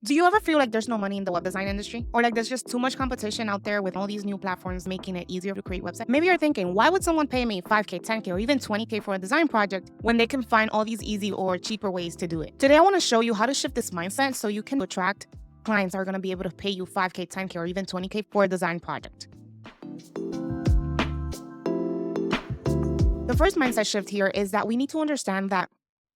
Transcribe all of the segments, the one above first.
Do you ever feel like there's no money in the web design industry? Or like there's just too much competition out there with all these new platforms making it easier to create websites? Maybe you're thinking, why would someone pay me 5K, 10K, or even 20K for a design project when they can find all these easy or cheaper ways to do it? Today, I want to show you how to shift this mindset so you can attract clients that are going to be able to pay you 5K, 10K, or even 20K for a design project. The first mindset shift here is that we need to understand that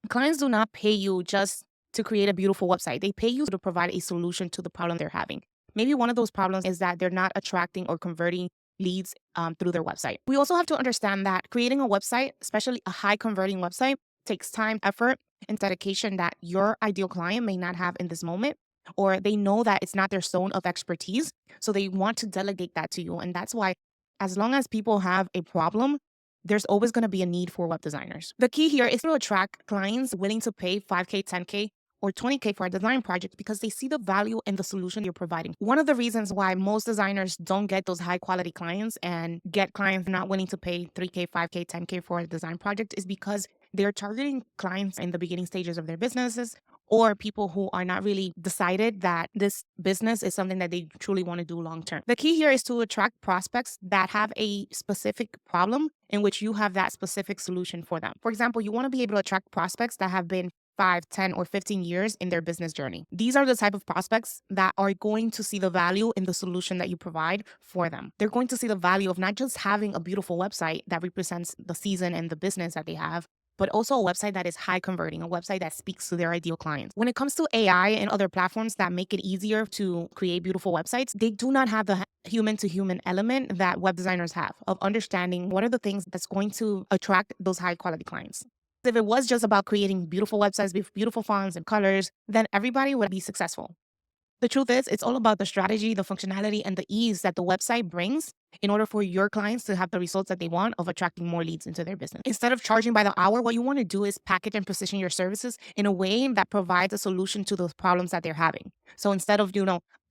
clients do not pay you just to create a beautiful website. They pay you to provide a solution to the problem they're having. Maybe one of those problems is that they're not attracting or converting leads through their website. We also have to understand that creating a website, especially a high converting website, takes time, effort, and dedication that your ideal client may not have in this moment, or they know that it's not their zone of expertise. So they want to delegate that to you. And that's why, as long as people have a problem, there's always going to be a need for web designers. The key here is to attract clients willing to pay 5K, 10K, or 20K for a design project because they see the value in the solution you're providing. One of the reasons why most designers don't get those high quality clients and get clients not willing to pay 3K, 5K, 10K for a design project is because they're targeting clients in the beginning stages of their businesses or people who are not really decided that this business is something that they truly want to do long term. The key here is to attract prospects that have a specific problem in which you have that specific solution for them. For example, you want to be able to attract prospects that have been 5, 10, or 15 years in their business journey. These are the type of prospects that are going to see the value in the solution that you provide for them. They're going to see the value of not just having a beautiful website that represents the season and the business that they have, but also a website that is high converting, a website that speaks to their ideal clients. When it comes to AI and other platforms that make it easier to create beautiful websites, they do not have the human to human element that web designers have of understanding what are the things that's going to attract those high quality clients. If it was just about creating beautiful websites with beautiful fonts and colors, then everybody would be successful. The truth is, it's all about the strategy, the functionality, and the ease that the website brings in order for your clients to have the results that they want of attracting more leads into their business. Instead of charging by the hour, what you want to do is package and position your services in a way that provides a solution to those problems that they're having. So instead of,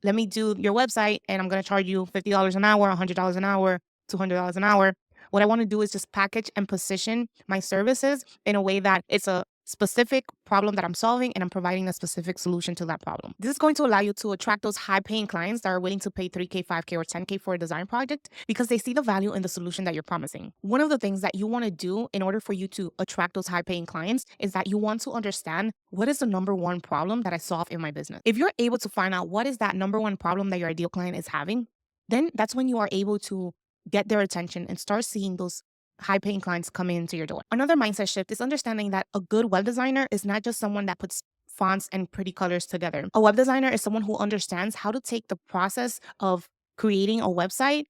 let me do your website and I'm going to charge you $50 an hour, $100 an hour, $200 an hour, what I want to do is just package and position my services in a way that it's a specific problem that I'm solving and I'm providing a specific solution to that problem. This is going to allow you to attract those high paying clients that are willing to pay 3K, 5K, or 10K for a design project because they see the value in the solution that you're promising. One of the things that you want to do in order for you to attract those high paying clients is that you want to understand what is the number one problem that I solve in my business. If you're able to find out what is that number one problem that your ideal client is having, then that's when you are able to get their attention and start seeing those high paying clients coming into your door. Another mindset shift is understanding that a good web designer is not just someone that puts fonts and pretty colors together. A web designer is someone who understands how to take the process of creating a website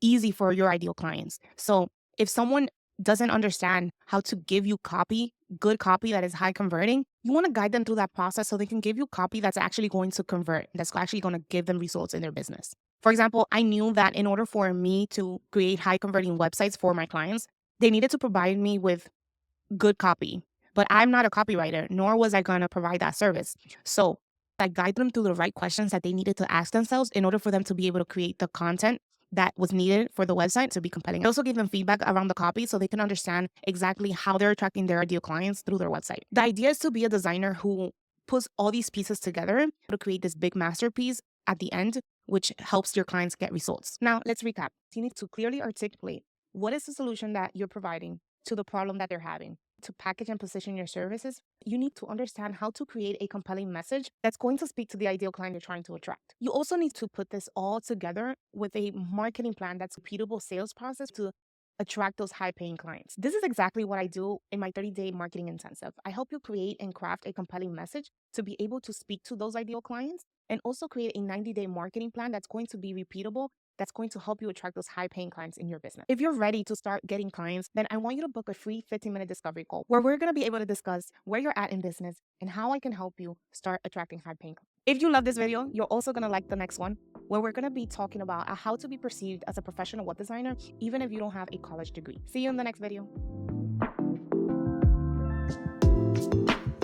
easy for your ideal clients. So if someone doesn't understand how to give you good copy that is high converting, you want to guide them through that process so they can give you copy that's actually going to convert, that's actually going to give them results in their business. For example, I knew that in order for me to create high converting websites for my clients, they needed to provide me with good copy. But I'm not a copywriter, nor was I going to provide that service. So I guide them through the right questions that they needed to ask themselves in order for them to be able to create the content that was needed for the website to be compelling. I also gave them feedback around the copy so they can understand exactly how they're attracting their ideal clients through their website. The idea is to be a designer who puts all these pieces together to create this big masterpiece at the end, which helps your clients get results. Now, let's recap. You need to clearly articulate what is the solution that you're providing to the problem that they're having. To package and position your services, you need to understand how to create a compelling message that's going to speak to the ideal client you're trying to attract. You also need to put this all together with a marketing plan that's a repeatable sales process to attract those high paying clients. This is exactly what I do in my 30-day marketing intensive. I help you create and craft a compelling message to be able to speak to those ideal clients and also create a 90-day marketing plan that's going to be repeatable, that's going to help you attract those high paying clients in your business. If you're ready to start getting clients, then I want you to book a free 15-minute discovery call where we're going to be able to discuss where you're at in business and how I can help you start attracting high paying clients. If you love this video, you're also going to like the next one where we're going to be talking about how to be perceived as a professional web designer, even if you don't have a college degree. See you in the next video.